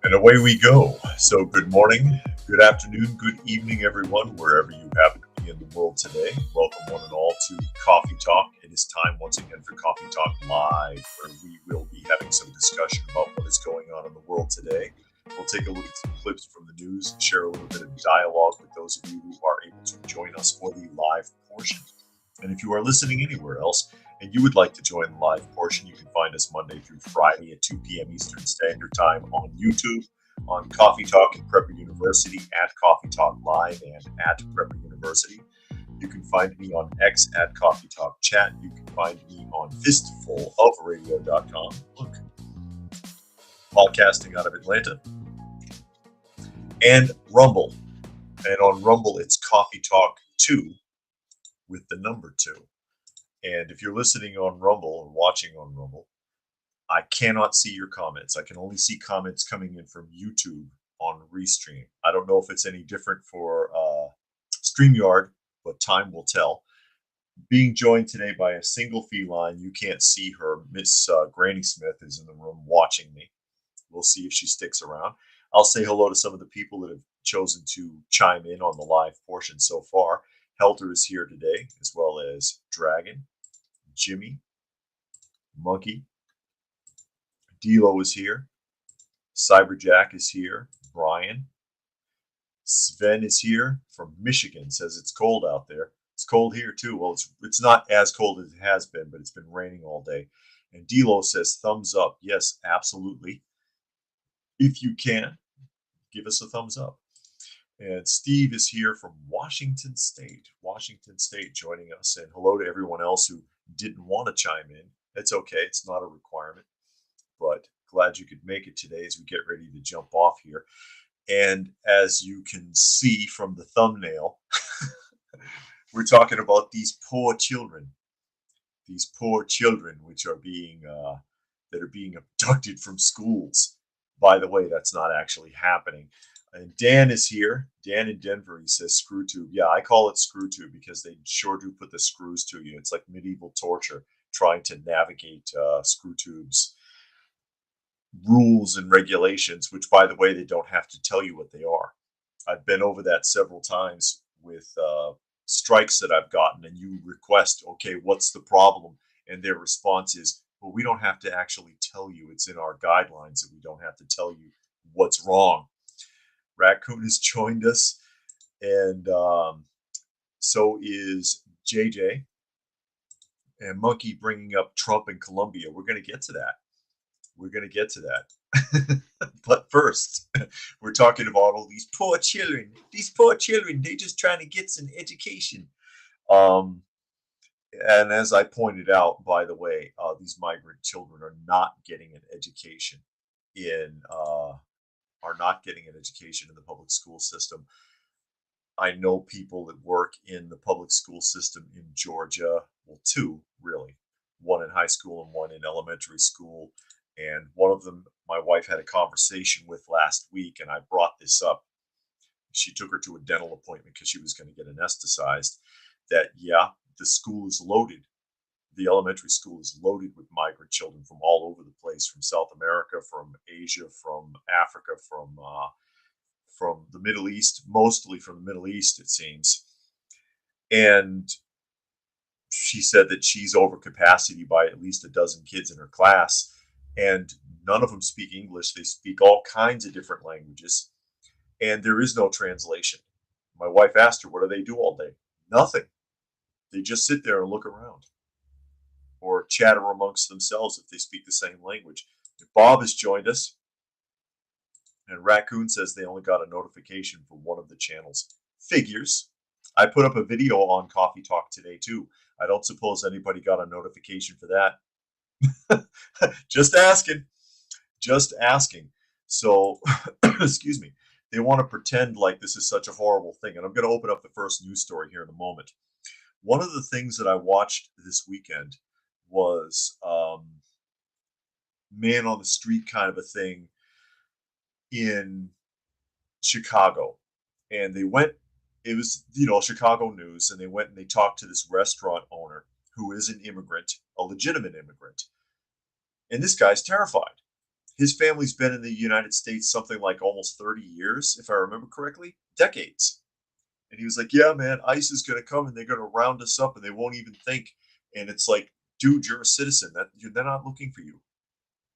And away we go. So, good morning, good afternoon, good evening, everyone, wherever you happen to be in the world today. Welcome, one and all, to Coffee Talk. It is time once again for Coffee Talk Live, where we will be having some discussion about what is going on in the world today. We'll take a look at some clips from the news and share a little bit of dialogue with those of you who are able to join us for the live portion. And if you are listening anywhere else and you would like to join the live portion, you can find us Monday through Friday at 2 p.m. Eastern Standard Time on YouTube, on Coffee Talk and Prepper University, at Coffee Talk Live and at Prepper University. You can find me on X at Coffee Talk Chat. You can find me on fistfulofradio.com. Look, podcasting out of Atlanta. And Rumble. And on Rumble, it's Coffee Talk 2 with the number 2. And if you're listening on Rumble or watching on Rumble, I cannot see your comments. I can only see comments coming in from YouTube on Restream. I don't know if it's any different for StreamYard, but time will tell. Being joined today by a single feline, you can't see her. Miss Granny Smith is in the room watching me. We'll see if she sticks around. I'll say hello to some of the people that have chosen to chime in on the live portion so far. Helter is here today, as well as Dragon, Jimmy, Monkey, D'Lo is here, Cyberjack is here, Brian, Sven is here from Michigan, says it's cold out there. It's cold here too. Well, it's not as cold as it has been, but it's been raining all day. And D'Lo says thumbs up. Yes, absolutely. If you can, give us a thumbs up. And Steve is here from Washington State, joining us. And hello to everyone else who didn't want to chime in. It's okay. It's not a requirement, but glad you could make it today as we get ready to jump off here. And as you can see from the thumbnail, we're talking about these poor children, which are being abducted from schools. By the way, that's not actually happening. And Dan is here. Dan in Denver, he says screw tube. Yeah, I call it screw tube because they sure do put the screws to you. It's like medieval torture trying to navigate screw tubes rules and regulations, which, by the way, they don't have to tell you what they are. I've been over that several times with strikes that I've gotten, and you request, okay, what's the problem? And their response is, well, we don't have to actually tell you. It's in our guidelines that we don't have to tell you what's wrong. Raccoon has joined us, and so is JJ. And Monkey bringing up Trump in Colombia. We're going to get to that. But first, we're talking about all these poor children. They're just trying to get some education. And as I pointed out, by the way, these migrant children are not getting an education in the public school system. I know people that work in the public school system in Georgia. Well, two, really. One in high school and one in elementary school. And one of them, my wife had a conversation with last week, and I brought this up. She took her to a dental appointment because she was going to get anesthetized. That, yeah, the school is loaded. The elementary school is loaded with migrant children from all over the place, from South America, from Asia, from Africa, from the Middle East, mostly from the Middle East, it seems. And she said that she's over capacity by at least a dozen kids in her class, and none of them speak English. They speak all kinds of different languages, and there is no translation. My wife asked her, what do they do all day? Nothing. They just sit there and look around or chatter amongst themselves if they speak the same language. Bob has joined us, and Raccoon says they only got a notification for one of the channels. Figures. I put up a video on Coffee Talk today, too. I don't suppose anybody got a notification for that. Just asking. So, excuse me. They want to pretend like this is such a horrible thing. And I'm going to open up the first news story here in a moment. One of the things that I watched this weekend was man on the street kind of a thing in Chicago. And they went, it was, Chicago news, and they went and they talked to this restaurant owner who is an immigrant, a legitimate immigrant. And this guy's terrified. His family's been in the United States something like almost 30 years, if I remember correctly, decades. And he was like, yeah, man, ICE is going to come and they're going to round us up and they won't even think. And it's like, dude, you're a citizen. They're not looking for you.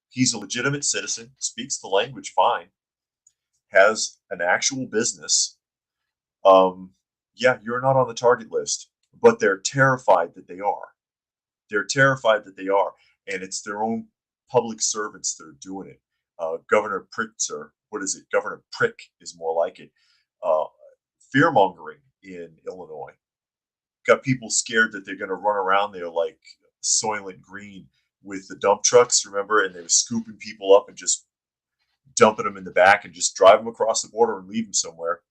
He's a legitimate citizen, speaks the language fine, has an actual business. Yeah, you're not on the target list, but they're terrified that they are. They're terrified that they are, and it's their own public servants that are doing it. Governor Pritzker, what is it? Governor Prick is more like it. Uh, Fear mongering in Illinois got people scared that they're going to run around there like Soylent Green with the dump trucks, remember? And they were scooping people up and just dumping them in the back and just drive them across the border and leave them somewhere.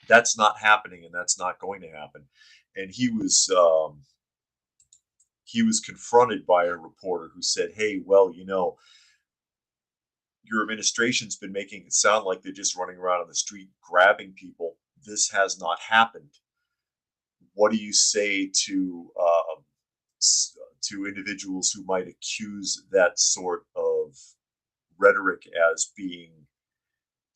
That's not happening, and that's not going to happen. And he was confronted by a reporter who said, "Hey, well, you know, your administration's been making it sound like they're just running around on the street grabbing people. This has not happened. What do you say to individuals who might accuse that sort of rhetoric as being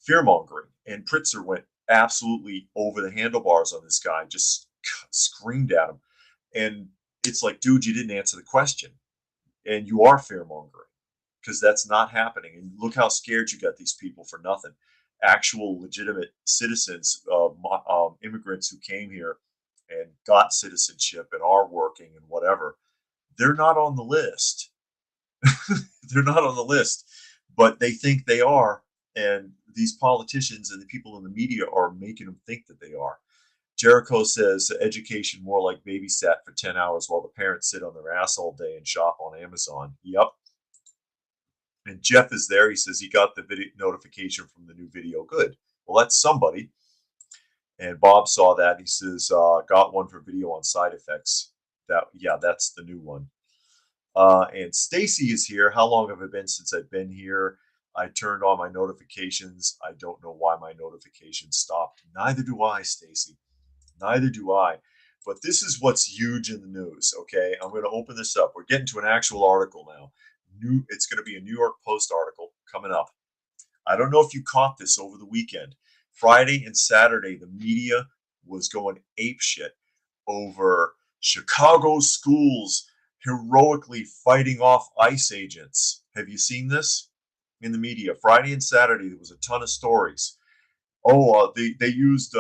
fear mongering?" And Pritzker went absolutely over the handlebars on this guy, just screamed at him. And it's like, dude, you didn't answer the question, and you are fear mongering because that's not happening. And look how scared you got these people for nothing. Actual legitimate citizens, immigrants who came here and got citizenship and are working and whatever, they're not on the list. They're not on the list, but they think they are. And these politicians and the people in the media are making them think that they are. Jericho says education more like babysat for 10 hours while the parents sit on their ass all day and shop on Amazon. Yep. And Jeff is there. He says he got the video notification from the new video. Good. Well, that's somebody. And Bob saw that. He says, got one for video on side effects. Yeah, that's the new one. And Stacy is here. How long have it been since I've been here? I turned on my notifications. I don't know why my notifications stopped. Neither do I, Stacy. Neither do I. But this is what's huge in the news, okay? I'm going to open this up. We're getting to an actual article now. It's going to be a New York Post article coming up. I don't know if you caught this over the weekend. Friday and Saturday, the media was going apeshit over Chicago schools heroically fighting off ICE agents. Have you seen this in the media? Friday and Saturday, there was a ton of stories. Oh, they used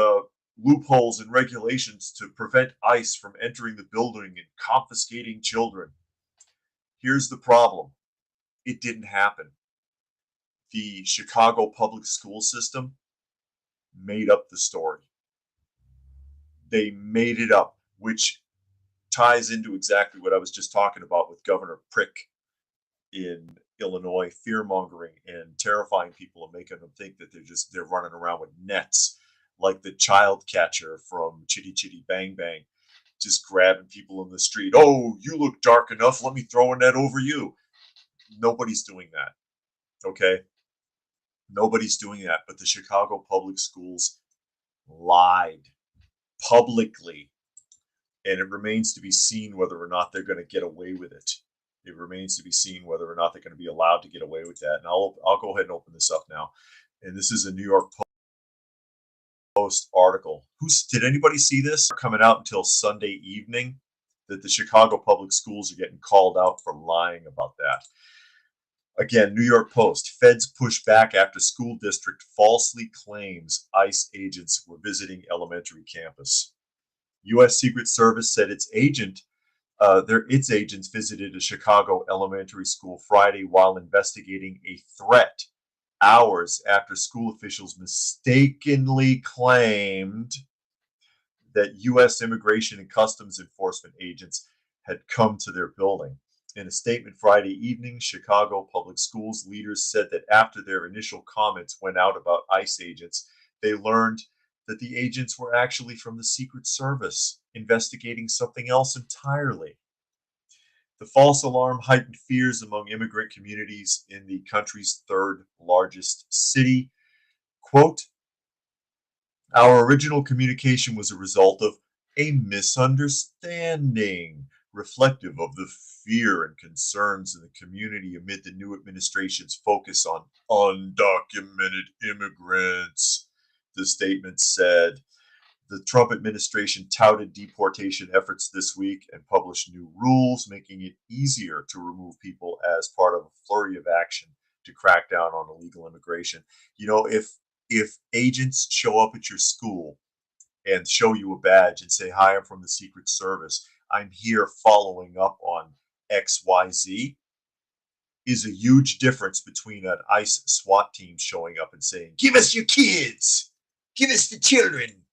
loopholes and regulations to prevent ICE from entering the building and confiscating children. Here's the problem. It didn't happen. The Chicago public school system made up the story. They made it up, which ties into exactly what I was just talking about with Governor Prick in Illinois, fear mongering and terrifying people and making them think that they're running around with nets like the child catcher from Chitty Chitty Bang Bang, just grabbing people in the street. Oh, you look dark enough. Let me throw a net over you. Nobody's doing that. Okay. Nobody's doing that. But the Chicago public schools lied publicly. And it remains to be seen whether or not they're going to get away with it. It remains to be seen whether or not they're going to be allowed to get away with that. And I'll go ahead and open this up now. And this is a New York Post article. Did anybody see this? Coming out until Sunday evening that the Chicago public schools are getting called out for lying about that. Again, New York Post. Feds push back after school district falsely claims ICE agents were visiting elementary campus. U.S. Secret Service said its agents visited a Chicago elementary school Friday while investigating a threat, hours after school officials mistakenly claimed that U.S. Immigration and Customs Enforcement agents had come to their building. In a statement Friday evening, Chicago Public Schools leaders said that after their initial comments went out about ICE agents, they learned that the agents were actually from the Secret Service, investigating something else entirely. The false alarm heightened fears among immigrant communities in the country's third largest city. Quote, our original communication was a result of a misunderstanding, reflective of the fear and concerns in the community amid the new administration's focus on undocumented immigrants. The statement said the Trump administration touted deportation efforts this week and published new rules, making it easier to remove people as part of a flurry of action to crack down on illegal immigration. You know, if agents show up at your school and show you a badge and say, "Hi, I'm from the Secret Service. I'm here following up on XYZ," is a huge difference between an ICE SWAT team showing up and saying, "Give us your kids, give us the children."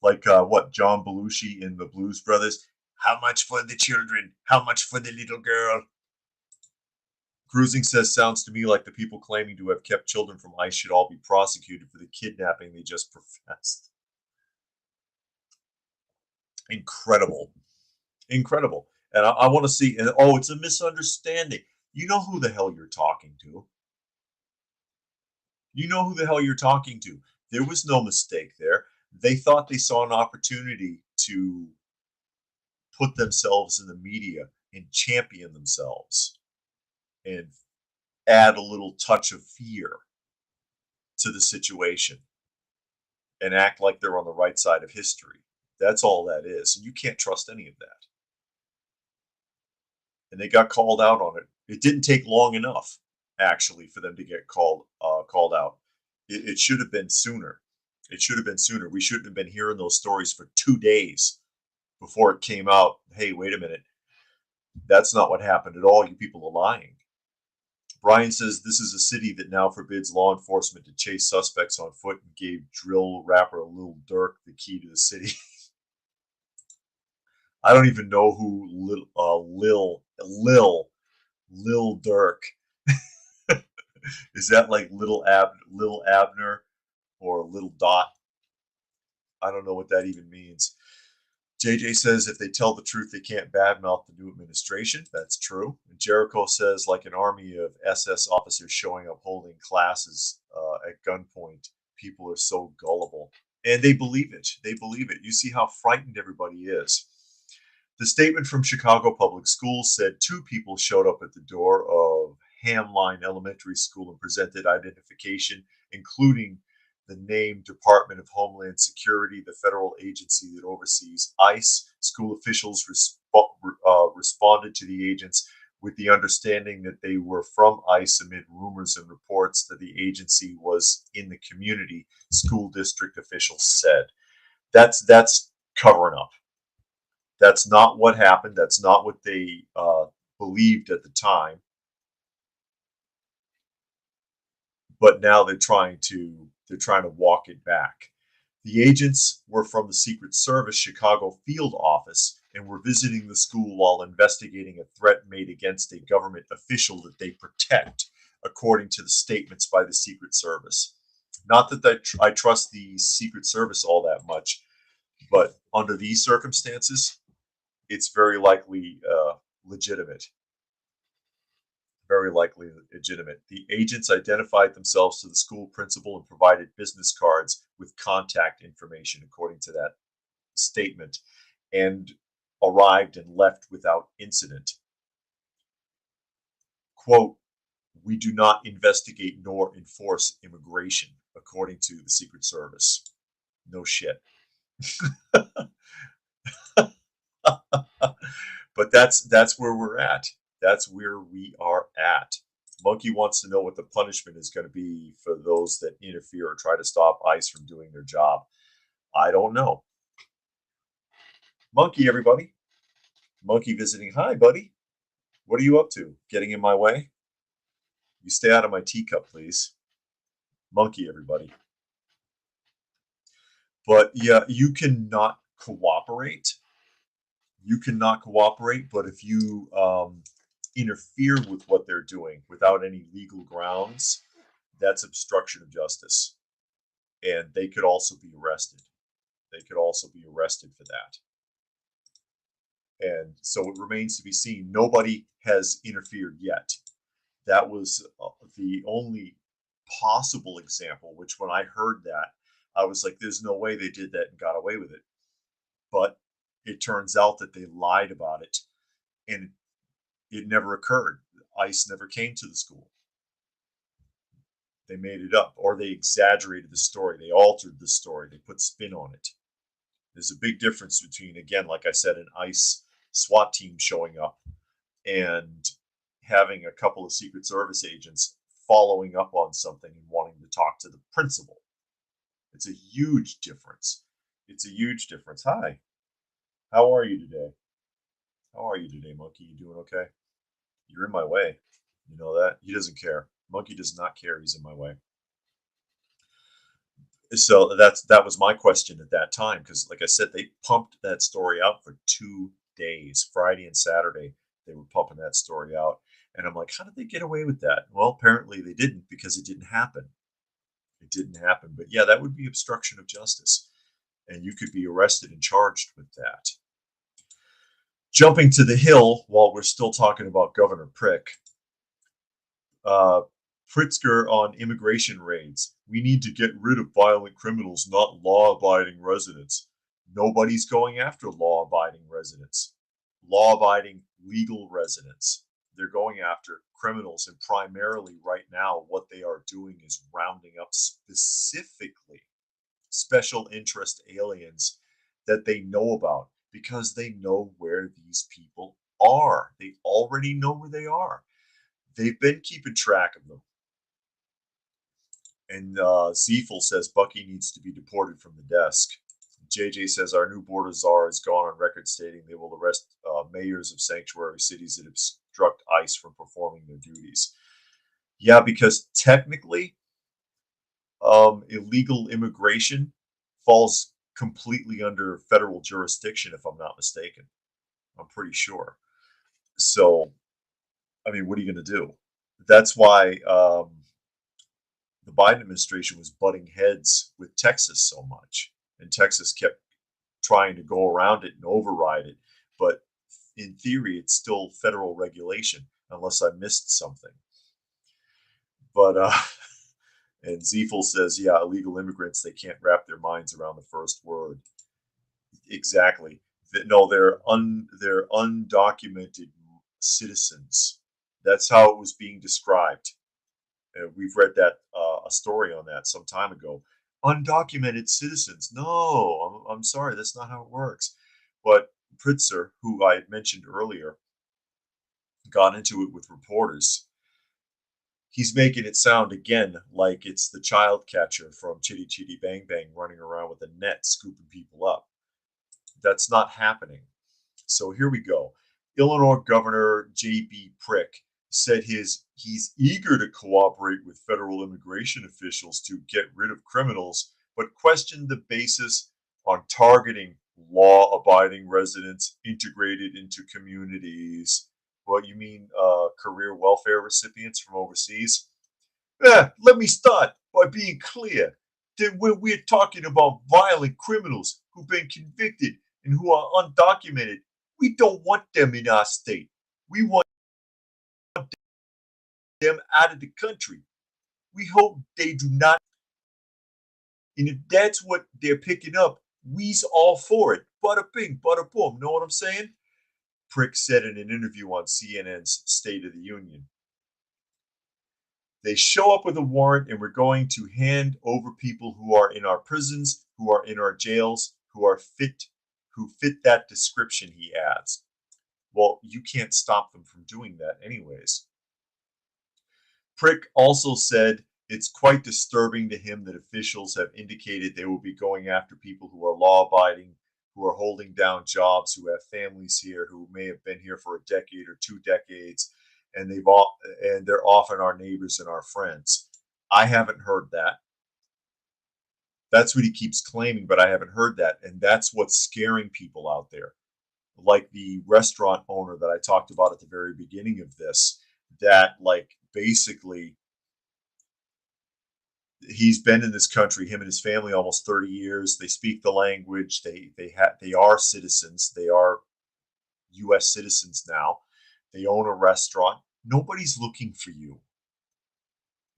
Like what John Belushi in the Blues Brothers. How much for the children? How much for the little girl? Cruising says, sounds to me like the people claiming to have kept children from ICE should all be prosecuted for the kidnapping they just professed. Incredible. Incredible. And I want to see, and oh, it's a misunderstanding. You know who the hell you're talking to. You know who the hell you're talking to. There was no mistake there. They thought they saw an opportunity to put themselves in the media and champion themselves and add a little touch of fear to the situation and act like they're on the right side of history. That's all that is. And you can't trust any of that. And they got called out on it. It didn't take long enough, actually, for them to get called out. It should have been sooner. It should have been sooner. We shouldn't have been hearing those stories for 2 days before it came out. Hey, wait a minute. That's not what happened at all. You people are lying. Brian says this is a city that now forbids law enforcement to chase suspects on foot and gave drill rapper Lil Durk the key to the city. I don't even know who Lil Durk. Is that like Lil Abner or Little Dot? I don't know what that even means. JJ says if they tell the truth, they can't badmouth the new administration. That's true. And Jericho says, like an army of SS officers showing up holding classes at gunpoint, people are so gullible. And they believe it. They believe it. You see how frightened everybody is. The statement from Chicago Public Schools said 2 people showed up at the door of Hamline Elementary School and presented identification, including the name Department of Homeland Security, the federal agency that oversees ICE. School officials responded to the agents with the understanding that they were from ICE amid rumors and reports that the agency was in the community, school district officials said. That's covering up. That's not what happened. That's not what they believed at the time. But now they're trying to walk it back. The agents were from the Secret Service Chicago field office and were visiting the school while investigating a threat made against a government official that they protect, according to the statements by the Secret Service. Not that I trust the Secret Service all that much, but under these circumstances, it's very likely legitimate. Very likely legitimate. The agents identified themselves to the school principal and provided business cards with contact information, according to that statement, and arrived and left without incident. Quote, we do not investigate nor enforce immigration, according to the Secret Service. No shit. But that's where we're at. That's where we are at. Monkey wants to know what the punishment is going to be for those that interfere or try to stop ICE from doing their job. I don't know. Monkey, everybody. Monkey visiting. Hi, buddy. What are you up to? Getting in my way? You stay out of my teacup, please. Monkey, everybody. But yeah, you cannot cooperate. You cannot cooperate, but if you interfere with what they're doing without any legal grounds, that's obstruction of justice. And they could also be arrested. They could also be arrested for that. And so it remains to be seen. Nobody has interfered yet. That was the only possible example, which when I heard that, I was like, there's no way they did that and got away with it. But It turns out that they lied about it, and it never occurred. ICE never came to the school. They made it up, or they exaggerated the story. They altered the story. They put spin on it. There's a big difference between, again, like I said, an ICE SWAT team showing up and having a couple of Secret Service agents following up on something and wanting to talk to the principal. It's a huge difference. It's a huge difference. Hi, how are you today? How are you today, Monkey? You doing okay? You're in my way. You know that? He doesn't care. Monkey does not care. He's in my way. So that was my question at that time, because like I said, they pumped that story out for 2 days, Friday and Saturday. They were pumping that story out, and I'm like, how did they get away with that? Well, apparently they didn't, because it didn't happen. It didn't happen. But yeah, that would be obstruction of justice, and you could be arrested and charged with that. Jumping to the hill, while we're still talking about Governor Prick, Pritzker on immigration raids. We need to get rid of violent criminals, not law-abiding residents. Nobody's going after law-abiding residents. Law-abiding legal residents. They're going after criminals, and primarily right now what they are doing is rounding up specifically special interest aliens that they know about, because they know where these people are. They already know where they are. They've been keeping track of them. And Ziefel says Bucky needs to be deported from the desk. JJ says our new border czar has gone on record stating they will arrest mayors of sanctuary cities that obstruct ICE from performing their duties. Yeah, because technically, illegal immigration falls completely under federal jurisdiction, if I'm not mistaken. I'm pretty sure. So, I mean, what are you going to do? That's why the Biden administration was butting heads with Texas so much, and Texas kept trying to go around it and override it. But in theory, it's still federal regulation, unless I missed something. But and Ziefel says, yeah, illegal immigrants, they can't wrap their minds around the first word. Exactly. No, they're undocumented citizens. That's how it was being described. We've read that a story on that some time ago. Undocumented citizens. No, I'm sorry, that's not how it works. But Pritzker, who I had mentioned earlier, got into it with reporters. He's making it sound again like it's the child catcher from Chitty Chitty Bang Bang running around with a net scooping people up. That's not happening. So here we go. Illinois Governor J.B. Prick said he's eager to cooperate with federal immigration officials to get rid of criminals, but questioned the basis on targeting law-abiding residents integrated into communities. What, you mean career welfare recipients from overseas? Let me start by being clear that when we're talking about violent criminals who've been convicted and who are undocumented, we don't want them in our state. We want them out of the country. We hope they do not. And if that's what they're picking up, we's all for it. Bada bing, bada boom. Know what I'm saying? Prick said in an interview on CNN's State of the Union. They show up with a warrant, and we're going to hand over people who are in our prisons, who are in our jails, who fit that description, he adds. Well, you can't stop them from doing that anyways. Prick also said it's quite disturbing to him that officials have indicated they will be going after people who are law-abiding, who are holding down jobs, who have families here, who may have been here for a decade or 2 decades, and they're often our neighbors and our friends. I haven't heard that. That's what he keeps claiming, but I haven't heard that, and that's what's scaring people out there. Like the restaurant owner that I talked about at the very beginning of this, that like basically he's been in this country, him and his family, almost 30 years. They speak the language. They are citizens. They are U.S. citizens now. They own a restaurant. Nobody's looking for you.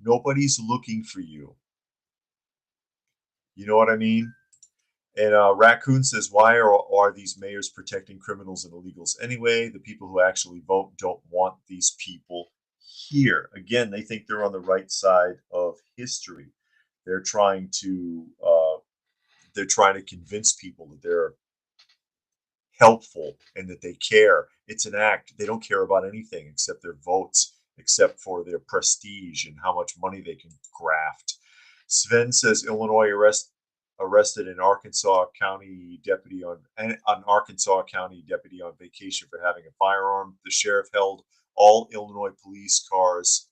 Nobody's looking for you. You know what I mean? And Raccoon says, why are these mayors protecting criminals and illegals anyway? The people who actually vote don't want these people here. Again, they think they're on the right side of history. They're trying to convince people that they're helpful and that they care. It's an act. They don't care about anything except their votes, except for their prestige and how much money they can graft. Sven says Illinois arrested an Arkansas County deputy on vacation for having a firearm. The sheriff held all Illinois police cars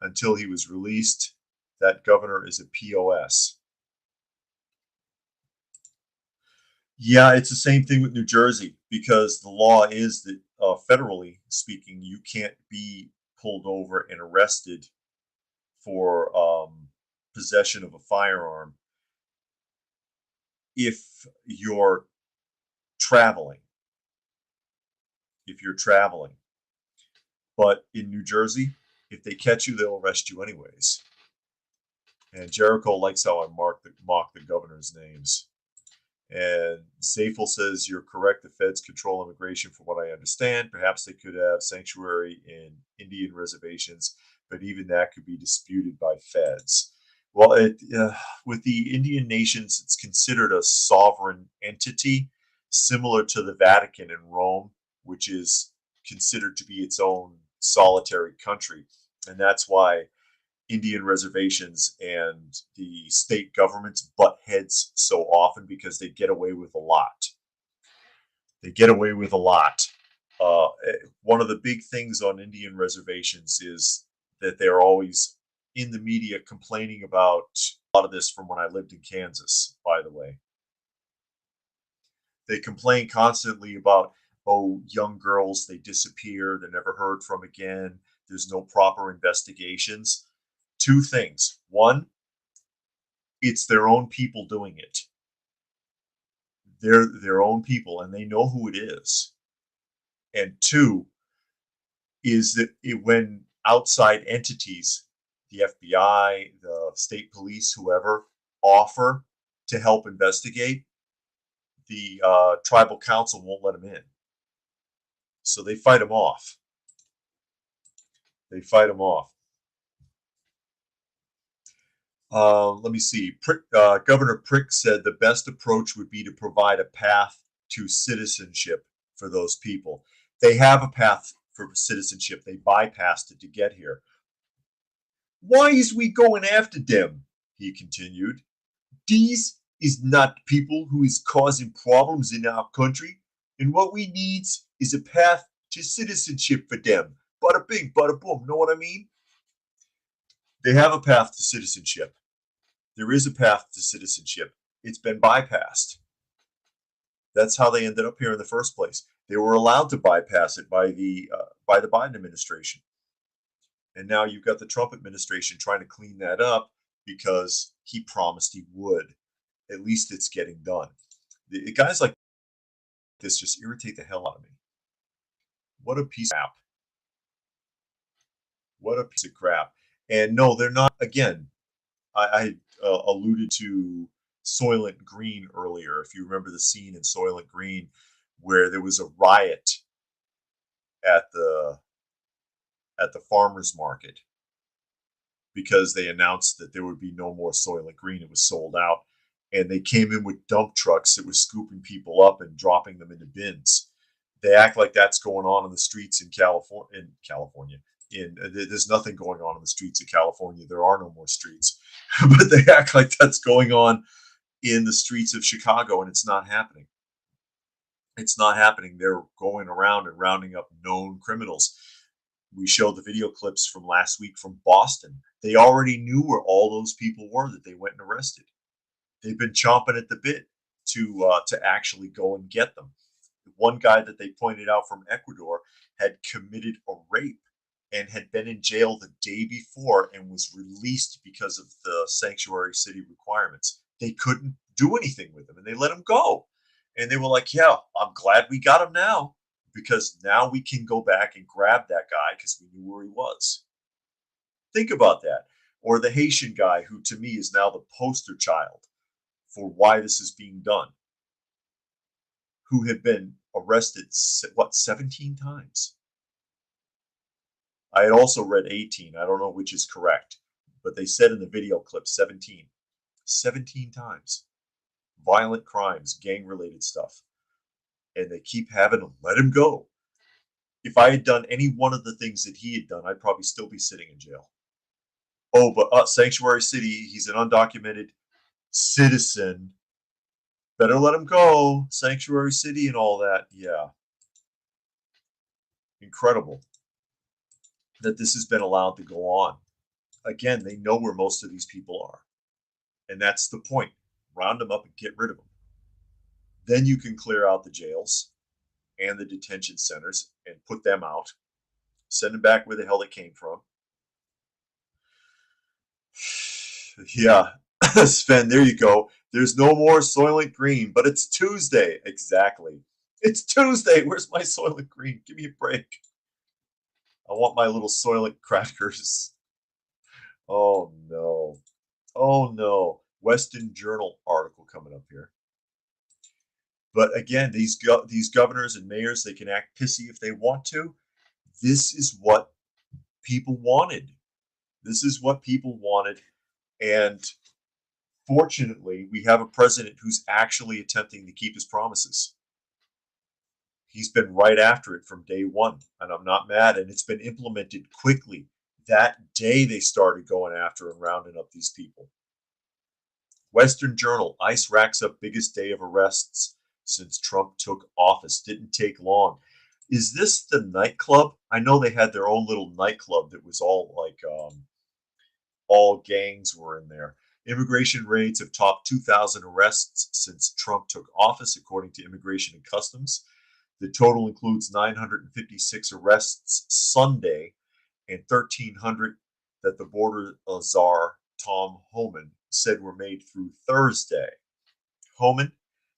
until he was released. That governor is a POS. Yeah, it's the same thing with New Jersey because the law is that federally speaking, you can't be pulled over and arrested for possession of a firearm if you're traveling. If you're traveling. But in New Jersey, if they catch you, they'll arrest you anyways. And Jericho likes how I mock the governor's names. And Zafel says, you're correct. The feds control immigration from what I understand. Perhaps they could have sanctuary in Indian reservations, but even that could be disputed by feds. Well, with the Indian nations, it's considered a sovereign entity, similar to the Vatican in Rome, which is considered to be its own solitary country. And that's why Indian reservations and the state governments butt heads so often, because they get away with a lot. They get away with a lot. One of the big things on Indian reservations is that they're always in the media complaining about a lot of this from when I lived in Kansas, by the way. They complain constantly about, oh, young girls, they disappear, they're never heard from again. There's no proper investigations. Two things. One, it's their own people doing it. They're their own people and they know who it is. And two, is that when outside entities, the FBI, the state police, whoever, offer to help investigate, the tribal council won't let them in. So they fight them off. They fight them off. Let me see. Governor Prick said the best approach would be to provide a path to citizenship for those people. They have a path for citizenship. They bypassed it to get here. Why is we going after them? He continued. These is not people who is causing problems in our country, and what we needs is a path to citizenship for them. Bada bing, bada boom. Know what I mean? They have a path to citizenship. There is a path to citizenship. It's been bypassed. That's how they ended up here in the first place. They were allowed to bypass it by the Biden administration. And now you've got the Trump administration trying to clean that up because he promised he would. At least it's getting done. The guys like this just irritate the hell out of me. What a piece of crap. What a piece of crap. And no, they're not. Again, I alluded to Soylent Green earlier. If you remember the scene in Soylent Green where there was a riot at the farmers market because they announced that there would be no more Soylent Green. It was sold out. And they came in with dump trucks that were scooping people up and dropping them into bins. They act like that's going on in the streets in California. There's nothing going on in the streets of California. There are no more streets. But they act like that's going on in the streets of Chicago, and it's not happening. It's not happening. They're going around and rounding up known criminals. We showed the video clips from last week from Boston. They already knew where all those people were that they went and arrested. They've been chomping at the bit to actually go and get them. One guy that they pointed out from Ecuador had committed a rape and had been in jail the day before and was released because of the sanctuary city requirements. They couldn't do anything with him and they let him go. And they were like, yeah, I'm glad we got him now, because now we can go back and grab that guy because we knew where he was. Think about that. Or the Haitian guy who to me is now the poster child for why this is being done, who have been arrested, what, 17 times? I had also read 18. I don't know which is correct, but they said in the video clip 17. 17 times. Violent crimes, gang-related stuff. And they keep having to let him go. If I had done any one of the things that he had done, I'd probably still be sitting in jail. Oh, but Sanctuary City, he's an undocumented citizen. Better let him go. Sanctuary City and all that. Yeah. Incredible that this has been allowed to go on. Again, they know where most of these people are. And that's the point. Round them up and get rid of them. Then you can clear out the jails and the detention centers and put them out. Send them back where the hell they came from. Yeah, Sven, there you go. There's no more Soylent Green, but it's Tuesday. Exactly. It's Tuesday. Where's my Soylent Green? Give me a break. I want my little Soylent crackers. Oh, no. Oh, no. Western Journal article coming up here. But again, these governors and mayors, they can act pissy if they want to. This is what people wanted. This is what people wanted. And fortunately, we have a president who's actually attempting to keep his promises. He's been right after it from day one, and I'm not mad. And it's been implemented quickly. That day they started going after and rounding up these people. Western Journal, ICE racks up biggest day of arrests since Trump took office. Didn't take long. Is this the nightclub? I know they had their own little nightclub that was all like all gangs were in there. Immigration raids have topped 2,000 arrests since Trump took office, according to Immigration and Customs. The total includes 956 arrests Sunday and 1,300 that the border czar Tom Homan said were made through Thursday. Homan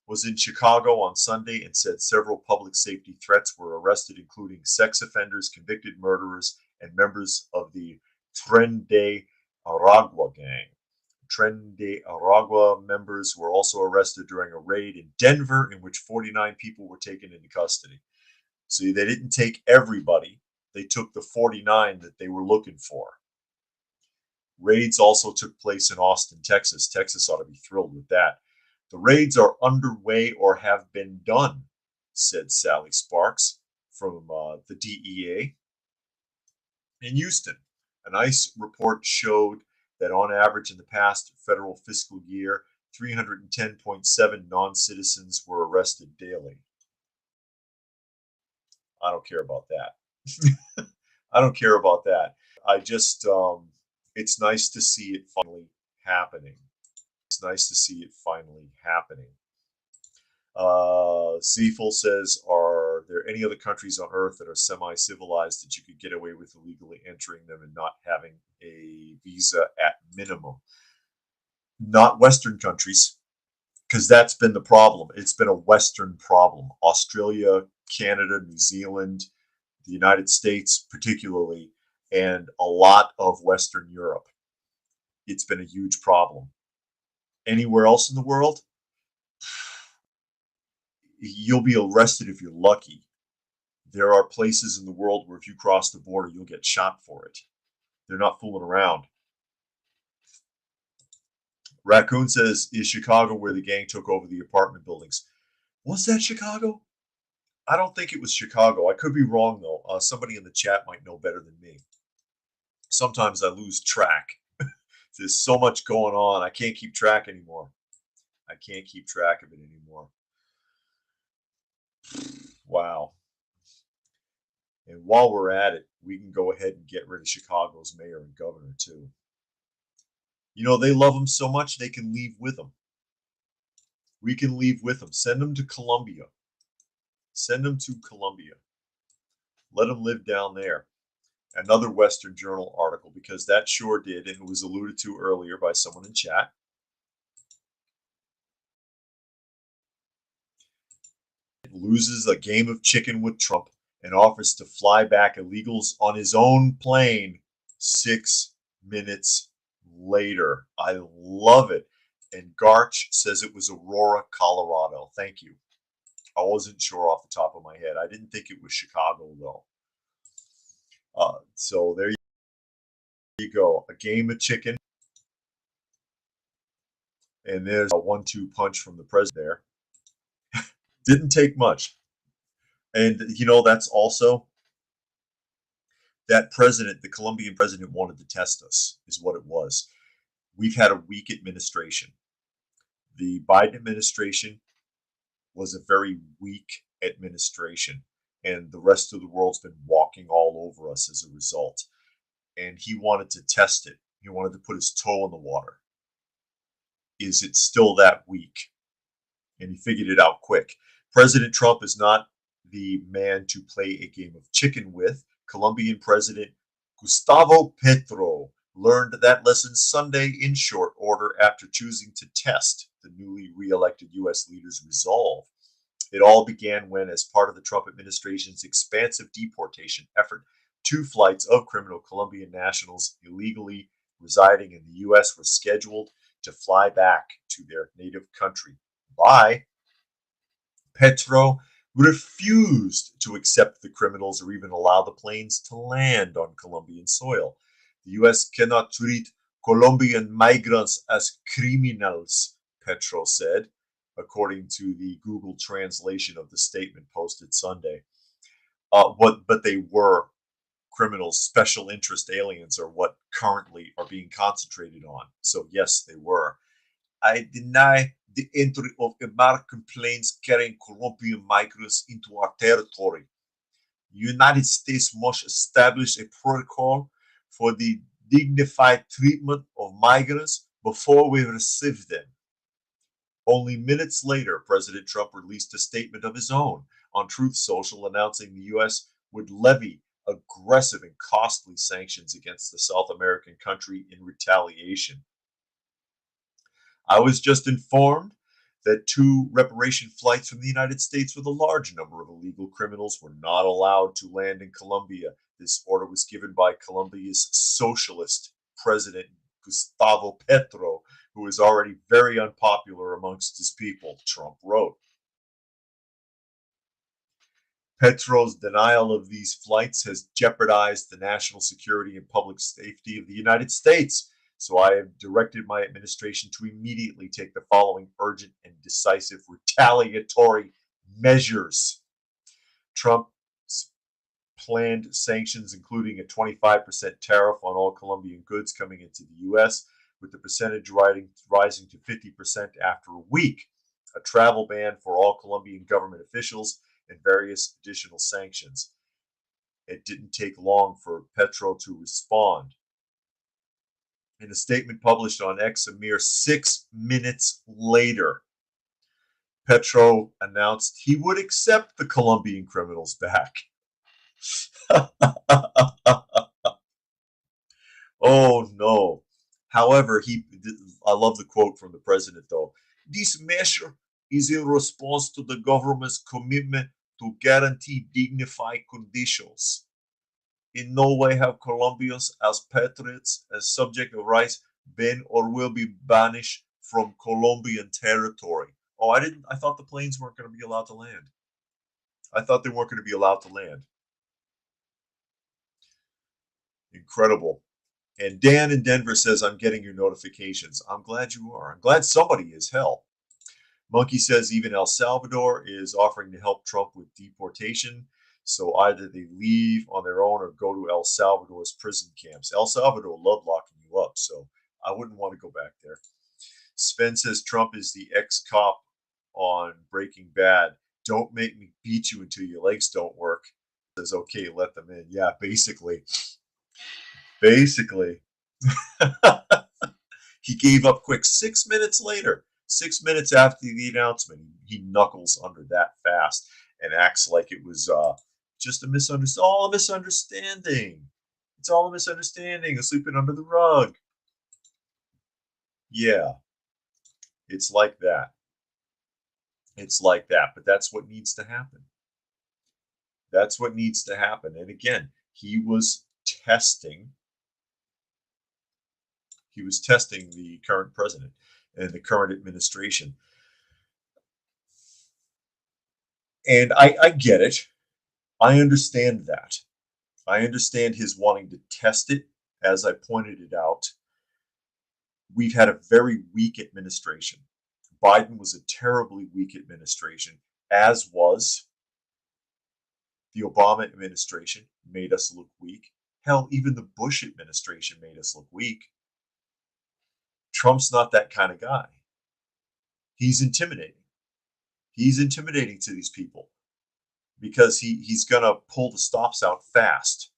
was in Chicago on Sunday and said several public safety threats were arrested, including sex offenders, convicted murderers, and members of the Tren de Aragua gang. Tren de Aragua members were also arrested during a raid in Denver in which 49 people were taken into custody. So they didn't take everybody. They took the 49 that they were looking for. Raids also took place in Austin, Texas. Texas ought to be thrilled with that. The raids are underway or have been done, said Sally Sparks from the DEA. In Houston, an ICE report showed that on average in the past federal fiscal year, 310.7 non-citizens were arrested daily. I don't care about that. I don't care about that. I just, it's nice to see it finally happening. It's nice to see it finally happening. Zefel says, are there any other countries on earth that are semi-civilized that you could get away with illegally entering them and not having a visa at minimum? Not Western countries, because that's been the problem. It's been a Western problem. Australia, Canada, New Zealand, the United States particularly, and a lot of Western Europe. It's been a huge problem. Anywhere else in the world, you'll be arrested if you're lucky. There are places in the world where if you cross the border, you'll get shot for it. They're not fooling around. Raccoon says, is Chicago where the gang took over the apartment buildings? Was that Chicago? I don't think it was Chicago. I could be wrong, though. Somebody in the chat might know better than me. Sometimes I lose track. There's so much going on. I can't keep track anymore. I can't keep track of it anymore. Wow. And while we're at it, we can go ahead and get rid of Chicago's mayor and governor, too. You know, they love them so much, they can leave with them. We can leave with them. Send them to Colombia. Send them to Colombia. Let them live down there. Another Western Journal article, because that sure did, and it was alluded to earlier by someone in chat. Loses a game of chicken with Trump and offers to fly back illegals on his own plane 6 minutes later. I love it. And Garch says it was Aurora, Colorado. Thank you. I wasn't sure off the top of my head. I didn't think it was Chicago, though. So there you go. A game of chicken. And there's a 1-2 punch from the president there. Didn't take much. And, that's also that president, the Colombian president, wanted to test us, is what it was. We've had a weak administration. The Biden administration was a very weak administration, and the rest of the world's been walking all over us as a result. And he wanted to test it. He wanted to put his toe in the water. Is it still that weak? And he figured it out quick. President Trump is not the man to play a game of chicken with. Colombian President Gustavo Petro learned that lesson Sunday in short order after choosing to test the newly re-elected U.S. leader's resolve. It all began when, as part of the Trump administration's expansive deportation effort, 2 flights of criminal Colombian nationals illegally residing in the U.S. were scheduled to fly back to their native country. Petro refused to accept the criminals or even allow the planes to land on Colombian soil. The U.S. cannot treat Colombian migrants as criminals, Petro said, according to the Google translation of the statement posted Sunday. But they were criminals. Special interest aliens are what currently are being concentrated on. So yes, they were. I deny the entry of American planes carrying Colombian migrants into our territory. The United States must establish a protocol for the dignified treatment of migrants before we receive them. Only minutes later, President Trump released a statement of his own on Truth Social announcing the U.S. would levy aggressive and costly sanctions against the South American country in retaliation. I was just informed that 2 reparation flights from the United States with a large number of illegal criminals were not allowed to land in Colombia. This order was given by Colombia's socialist president, Gustavo Petro, who is already very unpopular amongst his people, Trump wrote. Petro's denial of these flights has jeopardized the national security and public safety of the United States. So I have directed my administration to immediately take the following urgent and decisive retaliatory measures. Trump's planned sanctions, including a 25% tariff on all Colombian goods coming into the U.S., with the percentage rising to 50% after a week, a travel ban for all Colombian government officials, and various additional sanctions. It didn't take long for Petro to respond. In a statement published on X a mere 6 minutes later, Petro announced he would accept the Colombian criminals back. Oh no. However, I love the quote from the president though. This measure is in response to the government's commitment to guarantee dignified conditions. In no way have Colombians as patriots, as subject of rights, been or will be banished from Colombian territory. Oh, I thought the planes weren't going to be allowed to land. I thought they weren't going to be allowed to land. Incredible. And Dan in Denver says, I'm getting your notifications. I'm glad you are. I'm glad somebody is. Hell. Monkey says even El Salvador is offering to help Trump with deportation. So either they leave on their own or go to El Salvador's prison camps. El Salvador love locking you up, so I wouldn't want to go back there. Sven says Trump is the ex-cop on Breaking Bad. Don't make me beat you until your legs don't work. Says, okay, let them in. Yeah, basically. He gave up quick 6 minutes later. 6 minutes after the announcement, he knuckles under that fast and acts like it was just a misunderstanding. All a misunderstanding. It's all a misunderstanding. Sleeping under the rug. Yeah. It's like that. It's like that. But that's what needs to happen. That's what needs to happen. And again, he was testing the current president. and the current administration. And I get it. I understand that. I understand his wanting to test it. As I pointed it out, we've had a very weak administration. Biden was a terribly weak administration, as was the Obama administration, made us look weak. Hell, even the Bush administration made us look weak. Trump's not that kind of guy. He's intimidating. He's intimidating to these people because he's going to pull the stops out fast.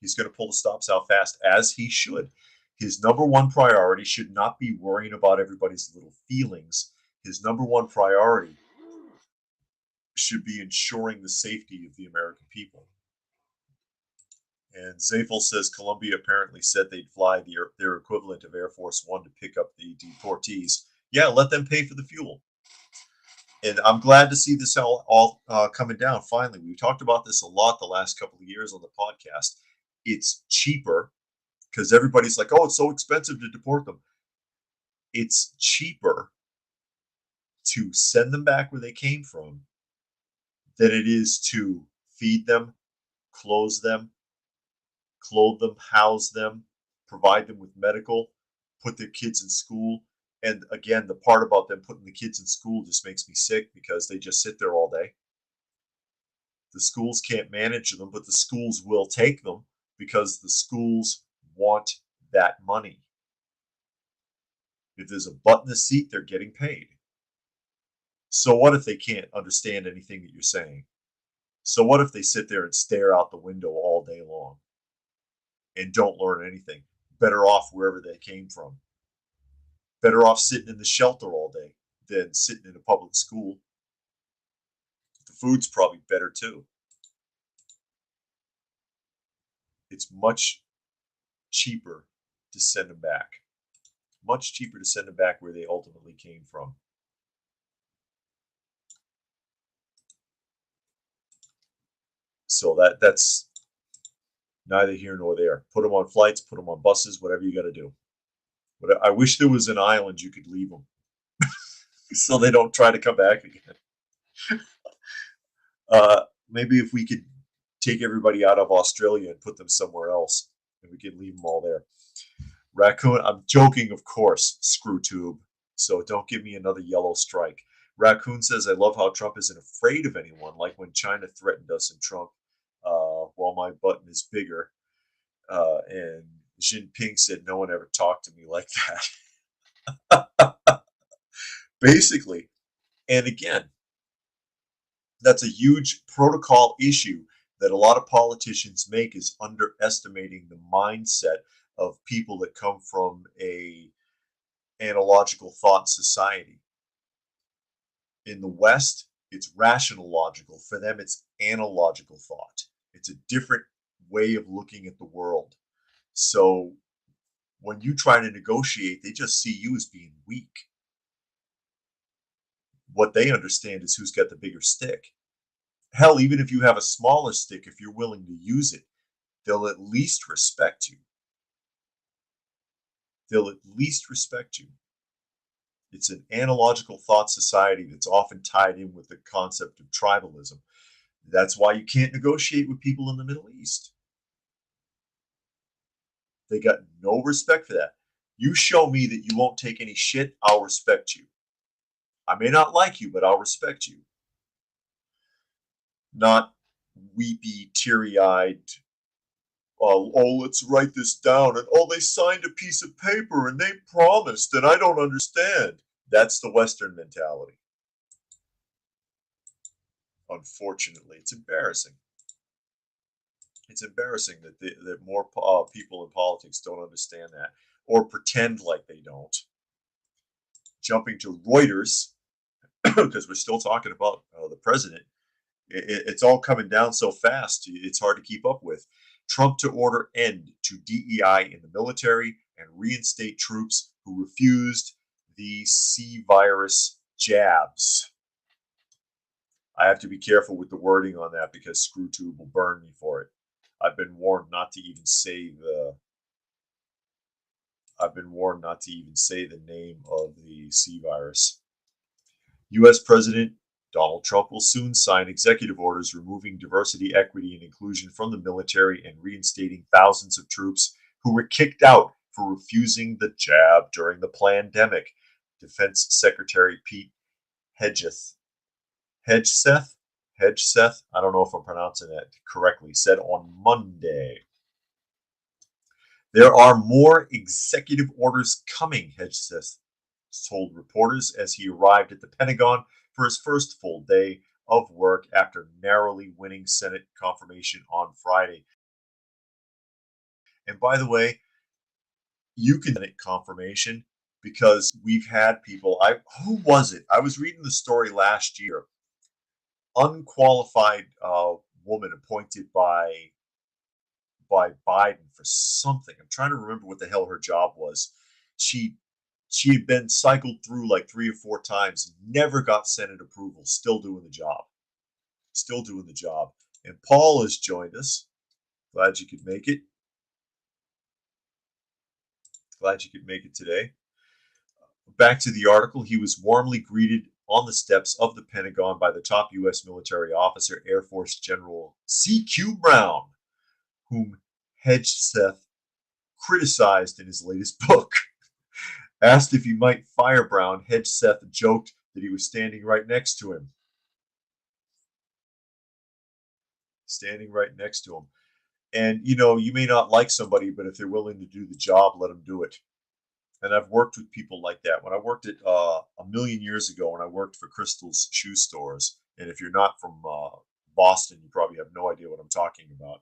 He's going to pull the stops out fast, as he should. His number one priority should not be worrying about everybody's little feelings. His number one priority should be ensuring the safety of the American people. And Zafel says Colombia apparently said they'd fly their equivalent of Air Force One to pick up the deportees. Yeah, let them pay for the fuel. And I'm glad to see this all coming down finally. We've talked about this a lot the last couple of years on the podcast. It's cheaper because everybody's like, oh, it's so expensive to deport them. It's cheaper to send them back where they came from than it is to feed them, clothe them, house them, provide them with medical, put their kids in school. And again, the part about them putting the kids in school just makes me sick because they just sit there all day. The schools can't manage them, but the schools will take them because the schools want that money. If there's a butt in the seat, they're getting paid. So what if they can't understand anything that you're saying? So what if they sit there and stare out the window all day long and don't learn anything? Better off wherever they came from. Better off sitting in the shelter all day than sitting in a public school. The food's probably better too. It's much cheaper to send them back. Much cheaper to send them back where they ultimately came from. So that's neither here nor there. Put them on flights, put them on buses, whatever you got to do. But I wish there was an island you could leave them so they don't try to come back again. Maybe if we could take everybody out of Australia and put them somewhere else, and we could leave them all there. Raccoon, I'm joking, of course, screw tube. So don't give me another yellow strike. Raccoon says, I love how Trump isn't afraid of anyone, like when China threatened us and Trump, while my button is bigger. And Jinping said, no one ever talked to me like that. Basically. And again, that's a huge protocol issue that a lot of politicians make, is underestimating the mindset of people that come from a analogical thought society. In the West, it's rational logical. For them, it's analogical thought. It's a different way of looking at the world. So when you try to negotiate, they just see you as being weak. What they understand is who's got the bigger stick. Hell, even if you have a smaller stick, if you're willing to use it, they'll at least respect you. They'll at least respect you. It's an analogical thought society that's often tied in with the concept of tribalism. That's why you can't negotiate with people in the Middle East. They got no respect for that. You show me that you won't take any shit, I'll respect you. I may not like you, but I'll respect you. Not weepy, teary-eyed, oh, let's write this down, and oh, they signed a piece of paper and they promised, and I don't understand. That's the Western mentality. Unfortunately, it's embarrassing. It's embarrassing that more people in politics don't understand that or pretend like they don't. Jumping to Reuters, because we're still talking about the president. It's all coming down so fast, it's hard to keep up with. Trump to order end to DEI in the military and reinstate troops who refused the C virus jabs. I have to be careful with the wording on that because ScrewTube will burn me for it. I've been warned not to even say I've been warned not to even say the name of the C virus. U.S. President Donald Trump will soon sign executive orders removing diversity, equity, and inclusion from the military and reinstating thousands of troops who were kicked out for refusing the jab during the pandemic. Defense Secretary Pete Hegseth, Hegseth, Hegseth, I don't know if I'm pronouncing that correctly, said on Monday. There are more executive orders coming, Hegseth told reporters as he arrived at the Pentagon for his first full day of work after narrowly winning Senate confirmation on Friday. And by the way, you can get confirmation because we've had people. Who was it? I was reading the story last year. Unqualified woman appointed by Biden for something. I'm trying to remember what the hell her job was. She had been cycled through like 3 or 4 times, never got Senate approval, still doing the job. Still doing the job. And Paul has joined us. Glad you could make it. Glad you could make it today. Back to the article. He was warmly greeted on the steps of the Pentagon by the top U.S. military officer, Air Force General C.Q. Brown, whom Hegseth criticized in his latest book. Asked if he might fire Brown, Hegseth joked that he was standing right next to him. Standing right next to him. And, you know, you may not like somebody, but if they're willing to do the job, let them do it. And I've worked with people like that. When I worked at a million years ago, when I worked for Crystal's shoe stores, and if you're not from Boston, you probably have no idea what I'm talking about.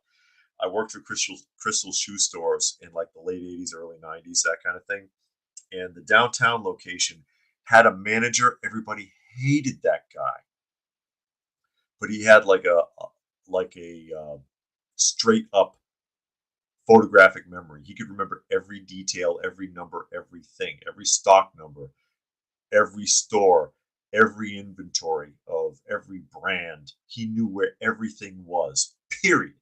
I worked for Crystal's shoe stores in like the late 80s, early 90s, that kind of thing. And the downtown location had a manager. Everybody hated that guy, but he had like a straight up photographic memory. He could remember every detail, every number, everything, every stock number, every store, every inventory of every brand. He knew where everything was, period.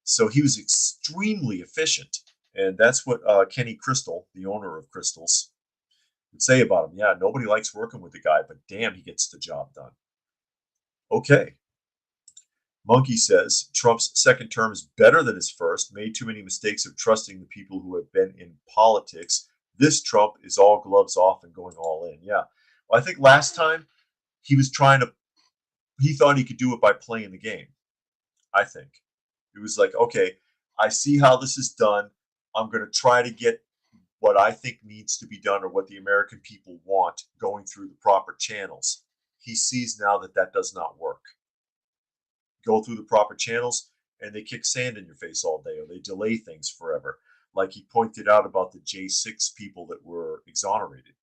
So he was extremely efficient. And that's what Kenny Crystal, the owner of Crystals, would say about him. Yeah, nobody likes working with the guy, but damn, he gets the job done. Okay. Monkey says Trump's second term is better than his first. Made too many mistakes of trusting the people who have been in politics. This Trump is all gloves off and going all in. Yeah. Well, I think last time he was he thought he could do it by playing the game. I think it was like, okay, I see how this is done. I'm going to try to get what I think needs to be done or what the American people want going through the proper channels. He sees now that that does not work. Go through the proper channels and they kick sand in your face all day or they delay things forever. Like he pointed out about the J6 people that were exonerated.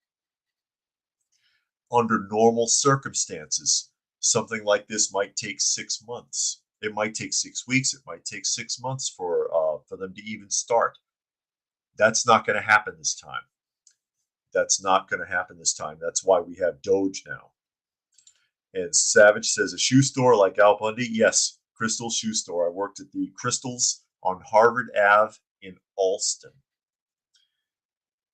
Under normal circumstances, something like this might take 6 months. It might take 6 weeks. It might take 6 months for them to even start. That's not going to happen this time. That's not going to happen this time. That's why we have Doge now. And Savage says, a shoe store like Al Bundy? Yes, Crystal Shoe Store. I worked at the Crystals on Harvard Ave in Alston.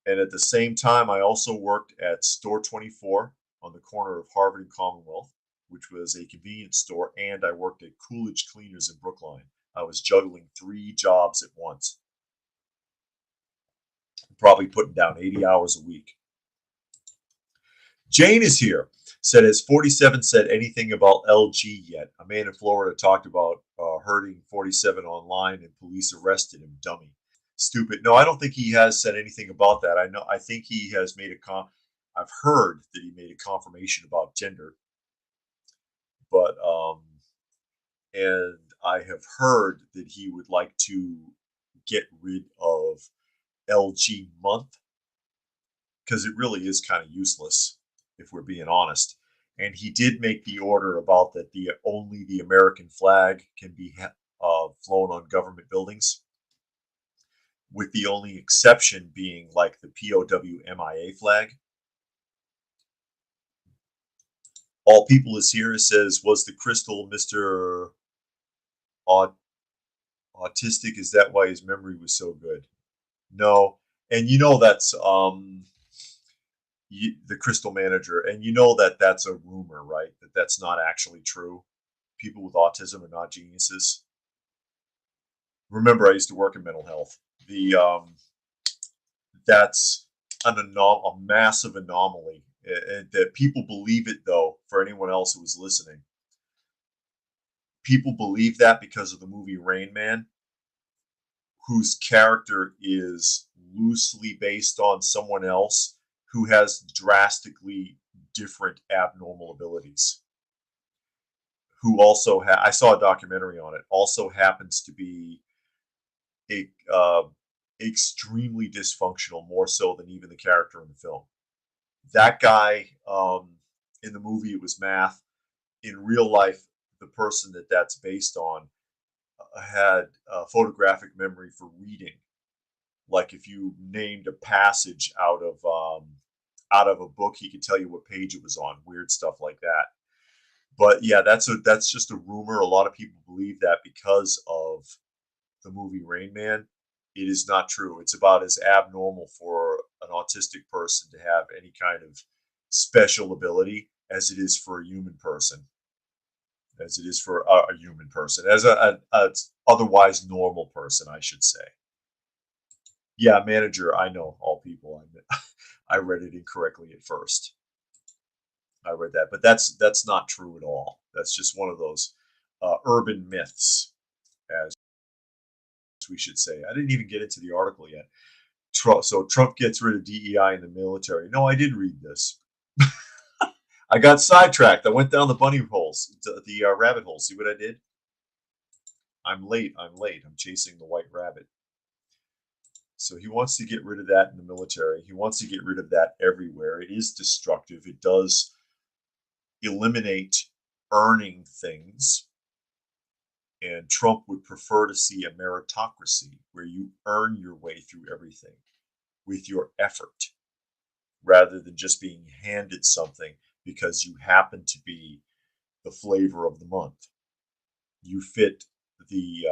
And at the same time, I also worked at Store 24 on the corner of Harvard and Commonwealth, which was a convenience store, and I worked at Coolidge Cleaners in Brookline. I was juggling 3 jobs at once. Probably putting down 80 hours a week. Jane is here. Said, has 47 said anything about LG yet? A man in Florida talked about hurting 47 online and police arrested him. Dummy. Stupid. No, I don't think he has said anything about that. I think he has made I've heard that he made a confirmation about gender. But and I have heard that he would like to get rid of LG month because it really is kind of useless if we're being honest. And he did make the order about that only the American flag can be flown on government buildings, with the only exception being like the POW MIA flag. All People is here. Says, was the Crystal Mr. Autistic? Is that why his memory was so good? No. And you know that's the crystal manager, and you know that that's a rumor, right? That that's not actually true. People with autism are not geniuses. Remember, I used to work in mental health. The That's a massive anomaly. That people believe it, though. For anyone else who was listening, people believe that because of the movie Rain Man, whose character is loosely based on someone else who has drastically different abnormal abilities. Who also I saw a documentary on it. Also happens to be a extremely dysfunctional, more so than even the character in the film. That guy, in the movie, it was math. In real life, the person that that's based on had a photographic memory for reading. Like if you named a passage out of a book, he could tell you what page it was on. Weird stuff like that. But yeah, that's just a rumor. A lot of people believe that because of the movie Rain Man. It is not true. It's about as abnormal for an autistic person to have any kind of special ability as it is for a human person, as it is for a human person, as a otherwise normal person, I should say. Yeah, manager. I know all people. I read it incorrectly at first. I read that, but that's not true at all. That's just one of those urban myths, as we should say. I didn't even get into the article yet. So Trump gets rid of DEI in the military. No, I did read this. I got sidetracked. I went down the bunny holes, the rabbit hole. See what I did? I'm late. I'm late. I'm chasing the white rabbit. So he wants to get rid of that in the military. He wants to get rid of that everywhere. It is destructive. It does eliminate earning things. And Trump would prefer to see a meritocracy where you earn your way through everything with your effort rather than just being handed something because you happen to be the flavor of the month. You fit the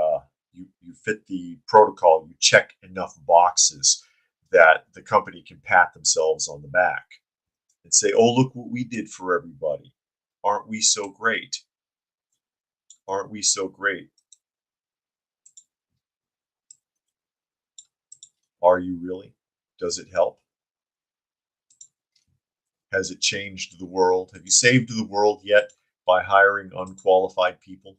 you fit the protocol. You check enough boxes that the company can pat themselves on the back and say, "Oh, look what we did for everybody. Aren't we so great? Aren't we so great?" Are you really? Does it help? Has it changed the world? Have you saved the world yet by hiring unqualified people?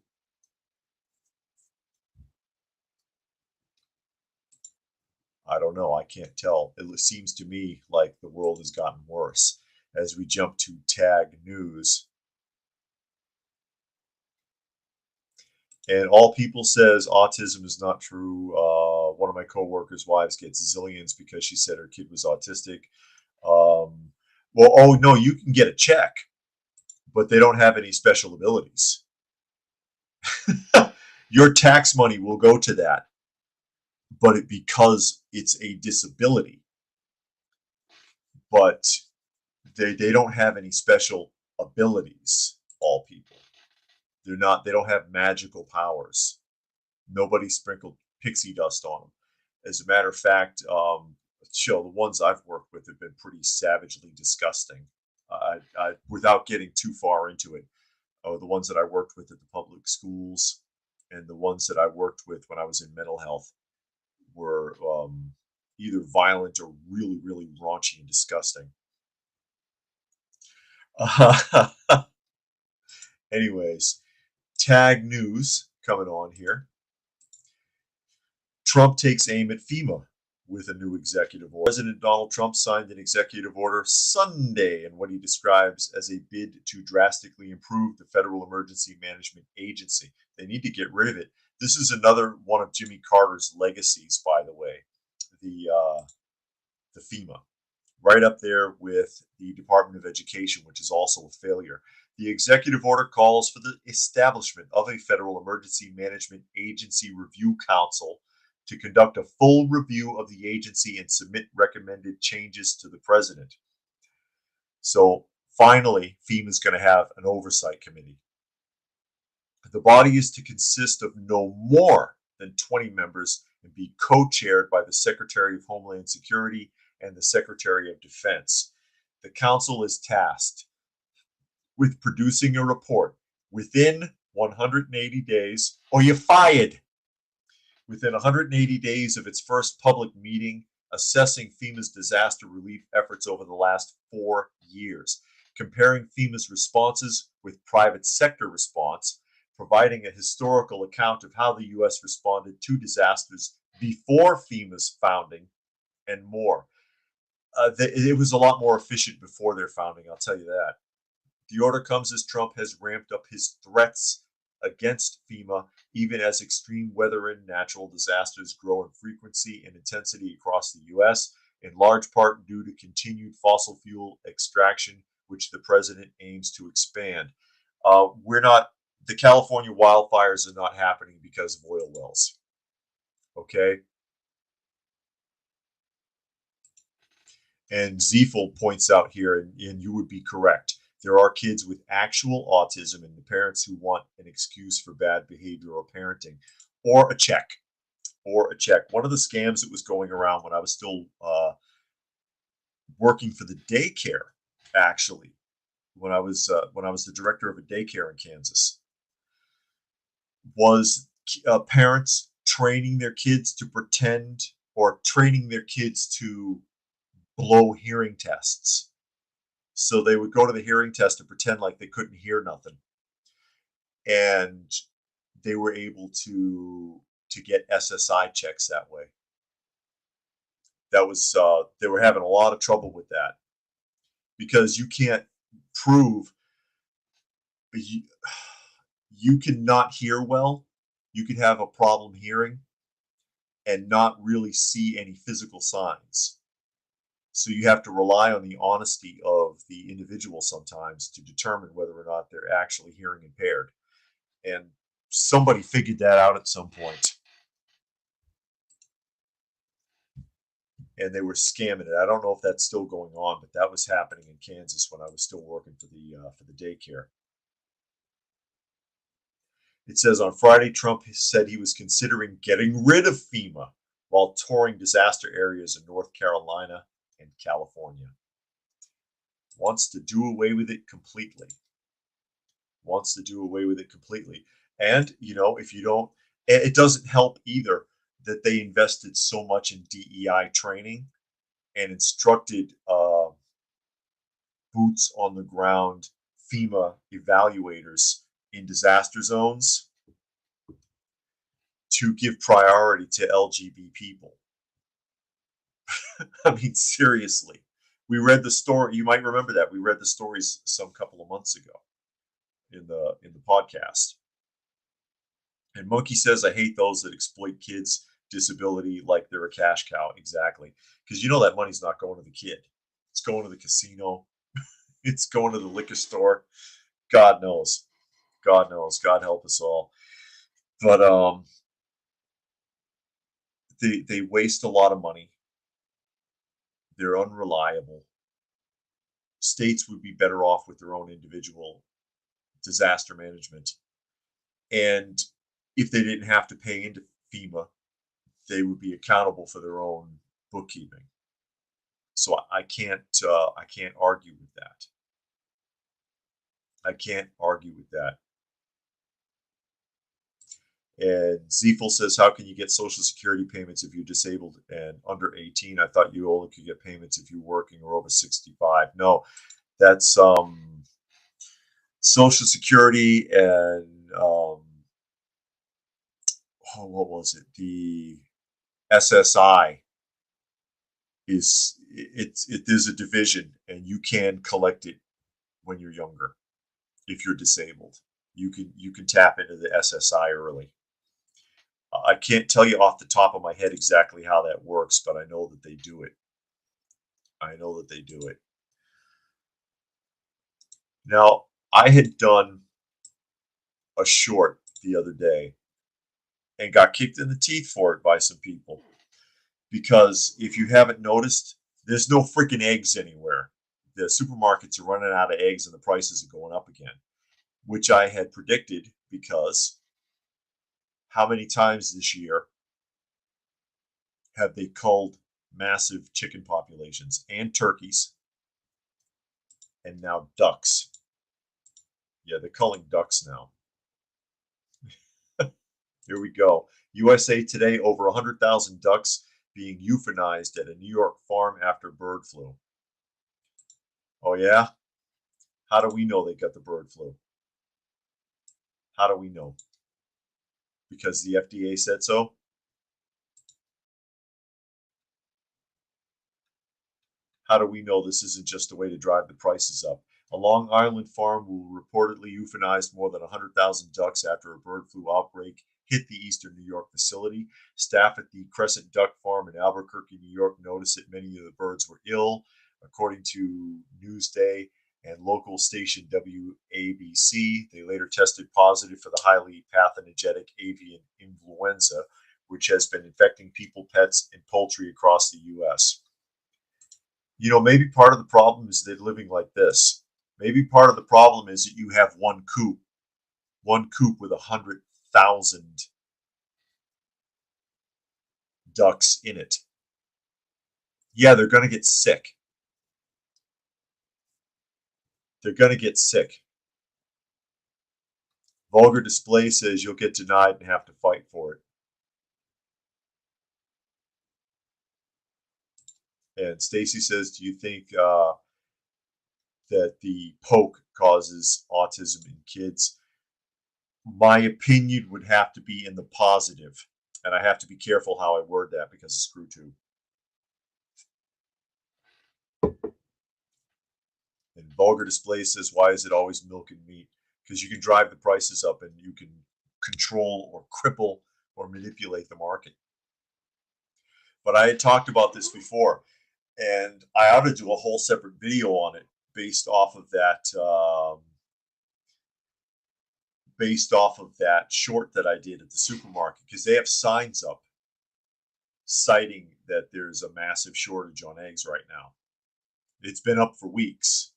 I don't know. I can't tell. It seems to me like the world has gotten worse. As we jump to tag news, and all people says autism is not true. One of my coworkers' wives gets zillions because she said her kid was autistic. Well, oh no, you can get a check, but they don't have any special abilities. Your tax money will go to that, but because it's a disability, but they don't have any special abilities. All people, they don't have magical powers. Nobody sprinkled pixie dust on them. As a matter of fact, the ones I've worked with have been pretty savagely disgusting. Without getting too far into it, the ones that I worked with at the public schools and the ones that I worked with when I was in mental health were either violent or really, really raunchy and disgusting. Anyways, tag news coming on here. Trump takes aim at FEMA with a new executive order. President Donald Trump signed an executive order Sunday in what he describes as a bid to drastically improve the Federal Emergency Management Agency. They need to get rid of it. This is another one of Jimmy Carter's legacies, by the way, the FEMA, right up there with the Department of Education, which is also a failure. The executive order calls for the establishment of a Federal Emergency Management Agency Review Council to conduct a full review of the agency and submit recommended changes to the president. So finally, FEMA is going to have an oversight committee. The body is to consist of no more than 20 members and be co-chaired by the Secretary of Homeland Security and the Secretary of Defense. The council is tasked with producing a report within 180 days, or you're fired. Within 180 days of its first public meeting, assessing FEMA's disaster relief efforts over the last 4 years, comparing FEMA's responses with private sector response, providing a historical account of how the U.S. responded to disasters before FEMA's founding, and more. It was a lot more efficient before their founding, I'll tell you that. The order comes as Trump has ramped up his threats against FEMA, even as extreme weather and natural disasters grow in frequency and intensity across the U.S., in large part due to continued fossil fuel extraction, which the president aims to expand. The California wildfires are not happening because of oil wells. Okay? And Ziefel points out here, and you would be correct, there are kids with actual autism and the parents who want an excuse for bad behavior or parenting, or a check. One of the scams that was going around when I was still working for the daycare, actually, when I was the director of a daycare in Kansas, was parents training their kids to pretend, or training their kids to blow hearing tests. So they would go to the hearing test and pretend like they couldn't hear nothing. And they were able to get SSI checks that way. That was they were having a lot of trouble with that, because you can't prove you cannot hear well. You could have a problem hearing and not really see any physical signs. So you have to rely on the honesty of the individual sometimes to determine whether or not they're actually hearing impaired. And somebody figured that out at some point. And they were scamming it. I don't know if that's still going on, but that was happening in Kansas when I was still working for the daycare. It says on Friday, Trump said he was considering getting rid of FEMA while touring disaster areas in North Carolina and California. Wants to do away with it completely. And, if you don't, it doesn't help either that they invested so much in DEI training and instructed boots on the ground FEMA evaluators in disaster zones to give priority to LGBT people. I mean, seriously. We read the story. You might remember that. We read the stories some couple of months ago in the podcast. And Monkey says, I hate those that exploit kids' disability like they're a cash cow. Exactly. Because that money's not going to the kid. It's going to the casino. It's going to the liquor store. God knows. God help us all. But they waste a lot of money. They're unreliable. States would be better off with their own individual disaster management. And if they didn't have to pay into FEMA, they would be accountable for their own bookkeeping. So I can't argue with that. And Ziefel says, how can you get Social Security payments if you're disabled and under 18? I thought you only could get payments if you're working or over 65. No, that's Social Security and what was it? The SSI there's a division, and you can collect it when you're younger. If you're disabled, you can tap into the SSI early. I can't tell you off the top of my head exactly how that works, but I know that they do it. Now, I had done a short the other day and got kicked in the teeth for it by some people. Because if you haven't noticed, there's no freaking eggs anywhere. The supermarkets are running out of eggs and the prices are going up again, which I had predicted, because how many times this year have they culled massive chicken populations and turkeys and now ducks. Yeah, they're culling ducks now. Here we go. USA Today, over 100,000 ducks being euthanized at a New York farm after bird flu. Oh, yeah? How do we know they got the bird flu? How do we know? Because the FDA said so? How do we know this isn't just a way to drive the prices up? A Long Island farm will reportedly euthanize more than 100,000 ducks after a bird flu outbreak hit the eastern New York facility. Staff at the Crescent Duck Farm in Albuquerque, New York, noticed that many of the birds were ill. According to Newsday and local station WABC, they later tested positive for the highly pathogenic avian influenza, which has been infecting people, pets, and poultry across the U.S. You know, maybe part of the problem is they're living like this. Maybe part of the problem is that you have one coop with 100,000 ducks in it. Yeah, they're going to get sick. They're going to get sick. Vulgar Display says you'll get denied and have to fight for it. And Stacy says, do you think that the poke causes autism in kids? My opinion would have to be in the positive. And I have to be careful how I word that because of screw tube. And Vulgar Display says, why is it always milk and meat? Because you can drive the prices up and you can control or cripple or manipulate the market. But I had talked about this before, and I ought to do a whole separate video on it based off of that short that I did at the supermarket, because they have signs up citing that there's a massive shortage on eggs right now. It's been up for weeks.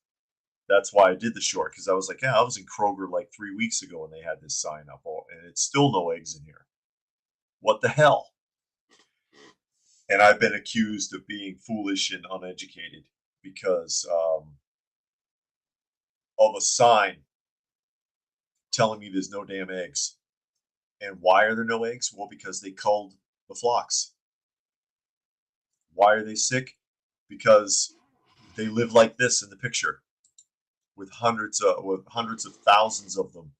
That's why I did the short, because I was like, yeah, I was in Kroger like 3 weeks ago and they had this sign up, and it's still no eggs in here. What the hell? And I've been accused of being foolish and uneducated because of a sign telling me there's no damn eggs. And why are there no eggs? Well, because they culled the flocks. Why are they sick? Because they live like this in the picture, with hundreds of thousands of them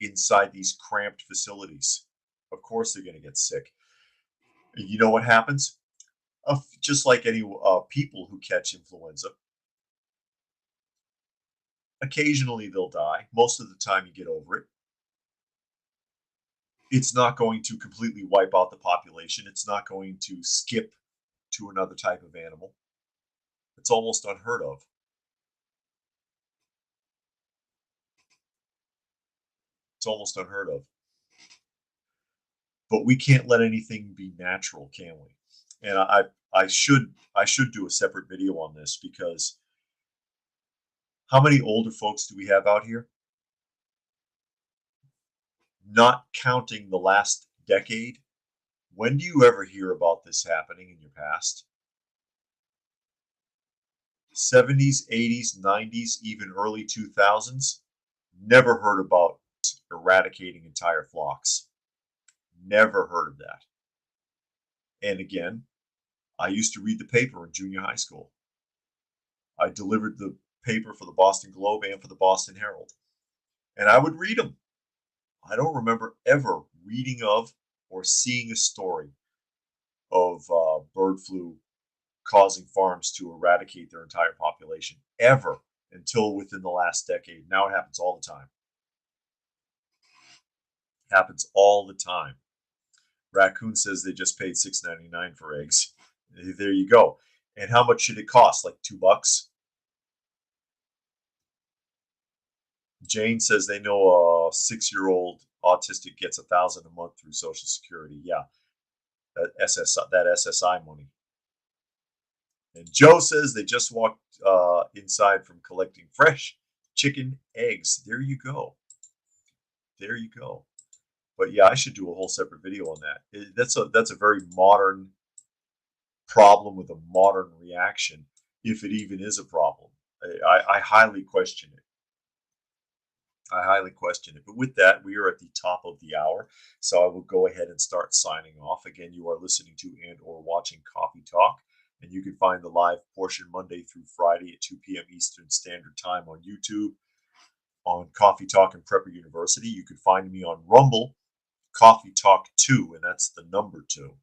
inside these cramped facilities. Of course, they're going to get sick. And you know what happens? Just like any people who catch influenza, occasionally they'll die. Most of the time, you get over it. It's not going to completely wipe out the population. It's not going to skip to another type of animal. It's almost unheard of. It's almost unheard of. But we can't let anything be natural, can we? And I should do a separate video on this, because how many older folks do we have out here? Not counting the last decade. When do you ever hear about this happening in your past? 70s, 80s, 90s, even early 2000s? Never heard about eradicating entire flocks. Never heard of that. And again, I used to read the paper in junior high school. I delivered the paper for the Boston Globe and for the Boston Herald. And I would read them. I don't remember ever reading of or seeing a story of bird flu causing farms to eradicate their entire population, ever, until within the last decade. Now it happens all the time. It happens all the time. Raccoon says they just paid $6.99 for eggs. There you go. And how much should it cost? Like $2? Jane says they know a 6-year-old autistic gets $1,000 a month through Social Security. Yeah, that SSI money. And Joe says they just walked inside from collecting fresh chicken eggs. There you go. There you go. But yeah, I should do a whole separate video on that. That's a very modern problem with a modern reaction, if it even is a problem. I highly question it. I highly question it. But with that, we are at the top of the hour. So I will go ahead and start signing off. Again, you are listening to and or watching Coffee Talk. And you can find the live portion Monday through Friday at 2 p.m. Eastern Standard Time on YouTube, on Coffee Talk and Prepper University. You can find me on Rumble, Coffee Talk 2, and that's the number 2.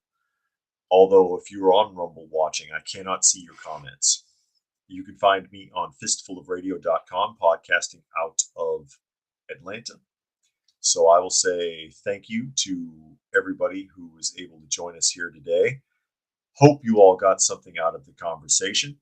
Although if you're on Rumble watching, I cannot see your comments. You can find me on fistfulofradio.com, podcasting out of Atlanta. So I will say thank you to everybody who was able to join us here today. Hope you all got something out of the conversation.